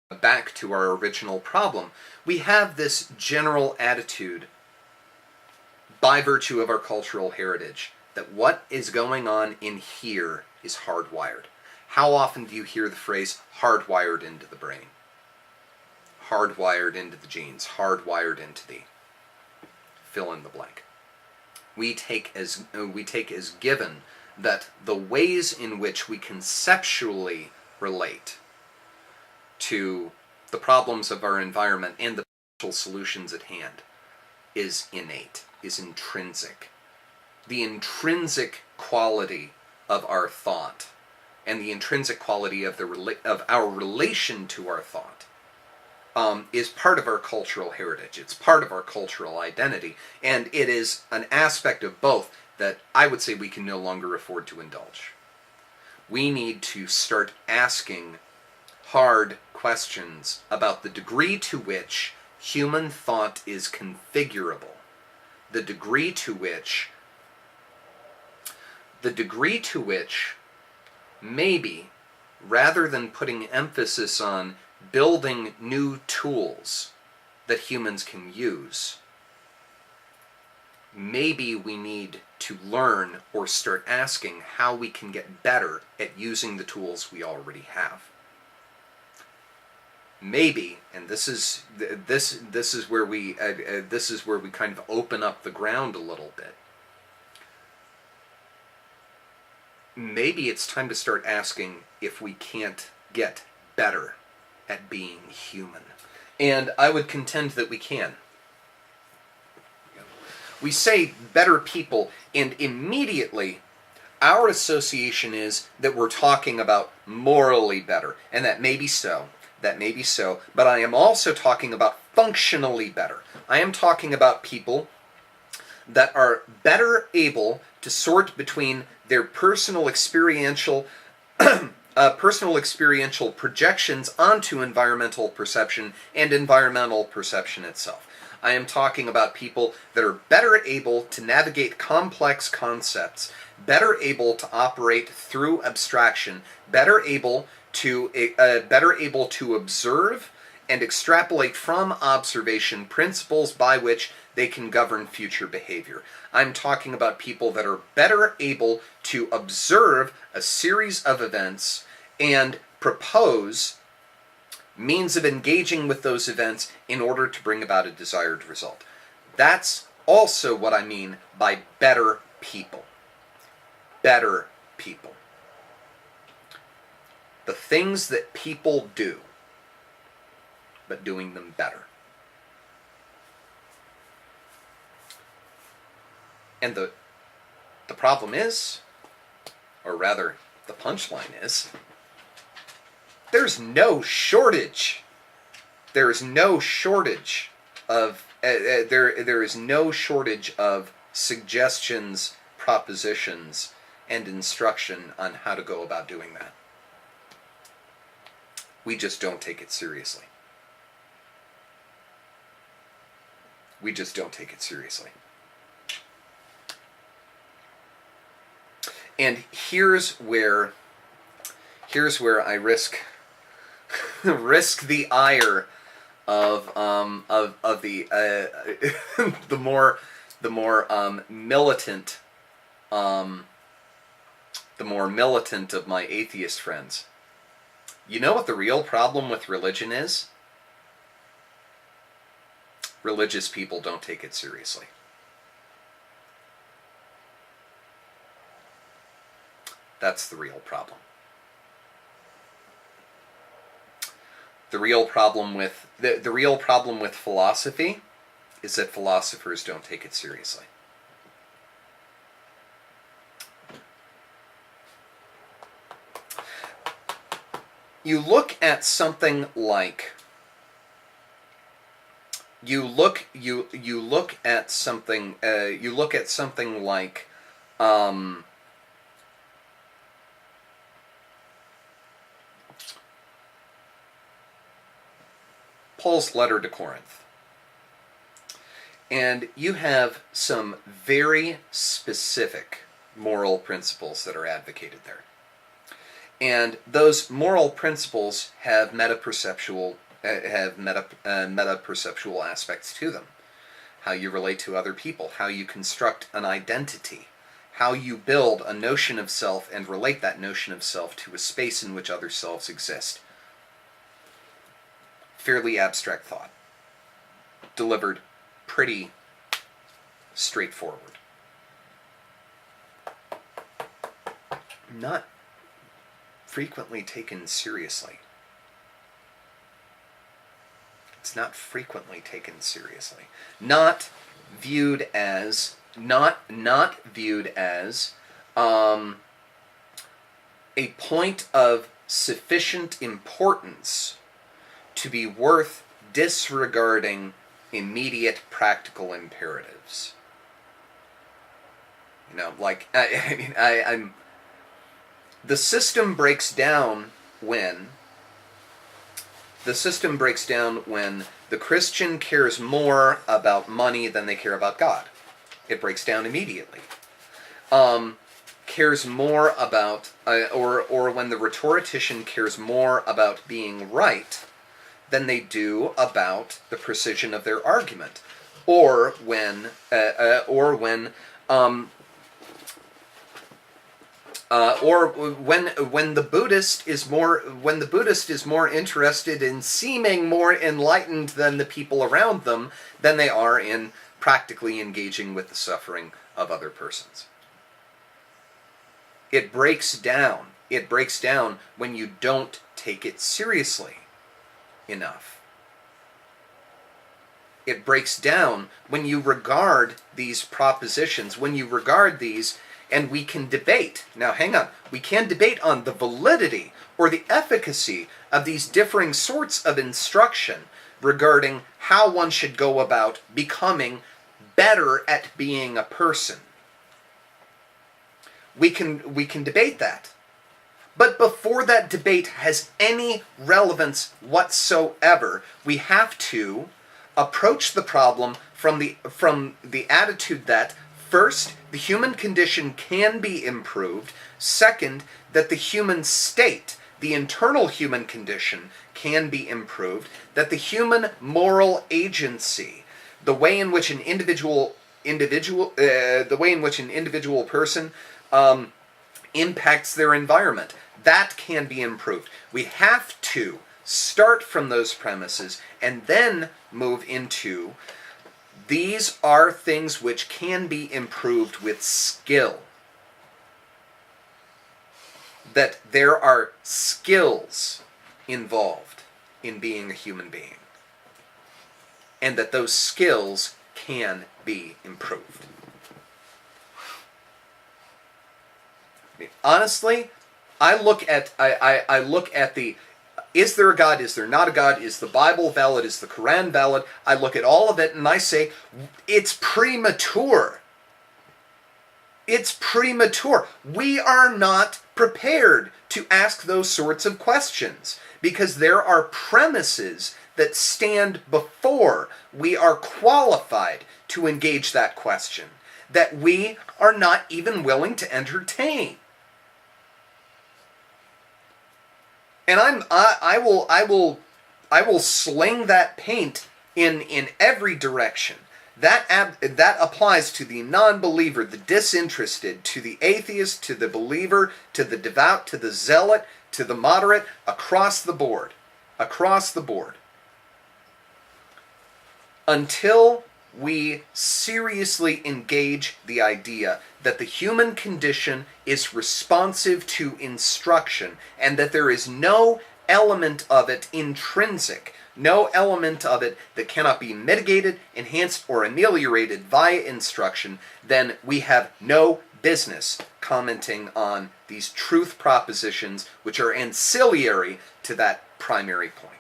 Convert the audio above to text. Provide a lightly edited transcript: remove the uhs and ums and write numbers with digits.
back to our original problem, we have this general attitude by virtue of our cultural heritage that what is going on in here is hardwired. How often do you hear the phrase hardwired into the brain? Hardwired into the genes, hardwired into the fill in the blank. We take as given that the ways in which we conceptually relate to the problems of our environment and the potential solutions at hand is innate, is intrinsic. The intrinsic quality of our thought and the intrinsic quality of our relation to our thought is part of our cultural heritage. It's part of our cultural identity, and it is an aspect of both that I would say we can no longer afford to indulge. We need to start asking hard questions about the degree to which human thought is configurable, the degree to which maybe, rather than putting emphasis on building new tools that humans can use, maybe we need to learn or start asking how we can get better at using the tools we already have. Maybe, and this is where we kind of open up the ground a little bit. Maybe it's time to start asking if we can't get better at being human. And I would contend that we can. We say better people, and immediately our association is that we're talking about morally better, and that may be so. That may be so, but I am also talking about functionally better. I am talking about people that are better able to sort between their personal experiential projections onto environmental perception and environmental perception itself. I am talking about people that are better able to navigate complex concepts, better able to operate through abstraction, better able to observe and extrapolate from observation principles by which they can govern future behavior. I'm talking about people that are better able to observe a series of events and propose means of engaging with those events in order to bring about a desired result. That's also what I mean by better people. Better people. The things that people do, but doing them better. And the problem is, or rather, the punchline is, there's no shortage. There is no shortage of there is no shortage of suggestions, propositions, and instruction on how to go about doing that. We just don't take it seriously. We just don't take it seriously. And here's where I risk the ire of the the more militant of my atheist friends. You know what the real problem with religion is? Religious people don't take it seriously. That's the real problem. The real problem with philosophy is that philosophers don't take it seriously. You look at something like Paul's letter to Corinth. And you have some very specific moral principles that are advocated there. And those moral principles have metaperceptual aspects to them. How you relate to other people, how you construct an identity, how you build a notion of self and relate that notion of self to a space in which other selves exist. Fairly abstract thought, delivered pretty straightforward. Not frequently taken seriously. It's not frequently taken seriously. Not viewed as a point of sufficient importance to be worth disregarding immediate practical imperatives. You know, like I'm. The system breaks down when the Christian cares more about money than they care about God. It breaks down immediately. Cares more about, or when the rhetorician cares more about being right than they do about the precision of their argument, or when the Buddhist is more interested in seeming more enlightened than the people around them than they are in practically engaging with the suffering of other persons. It breaks down. It breaks down when you don't take it seriously enough. It breaks down when you regard these propositions, when you regard these. And we can debate. Now, hang on. We can debate on the validity or the efficacy of these differing sorts of instruction regarding how one should go about becoming better at being a person. We can debate that. But before that debate has any relevance whatsoever, we have to approach the problem from the attitude that, first, the human condition can be improved. Second, that the human state, the internal human condition, can be improved. That the human moral agency, the way in which an individual person impacts their environment, that can be improved. We have to start from those premises and then move into these are things which can be improved with skill. That there are skills involved in being a human being. And that those skills can be improved. I mean, honestly, I look at the is there a God? Is there not a God? Is the Bible valid? Is the Quran valid? I look at all of it and I say, it's premature. It's premature. We are not prepared to ask those sorts of questions because there are premises that stand before we are qualified to engage that question that we are not even willing to entertain. And I will sling that paint in every direction. That applies to the non-believer, the disinterested, to the atheist, to the believer, to the devout, to the zealot, to the moderate, across the board. Across the board. Until we seriously engage the idea that the human condition is responsive to instruction and that there is no element of it intrinsic, no element of it that cannot be mitigated, enhanced, or ameliorated via instruction, then we have no business commenting on these truth propositions which are ancillary to that primary point.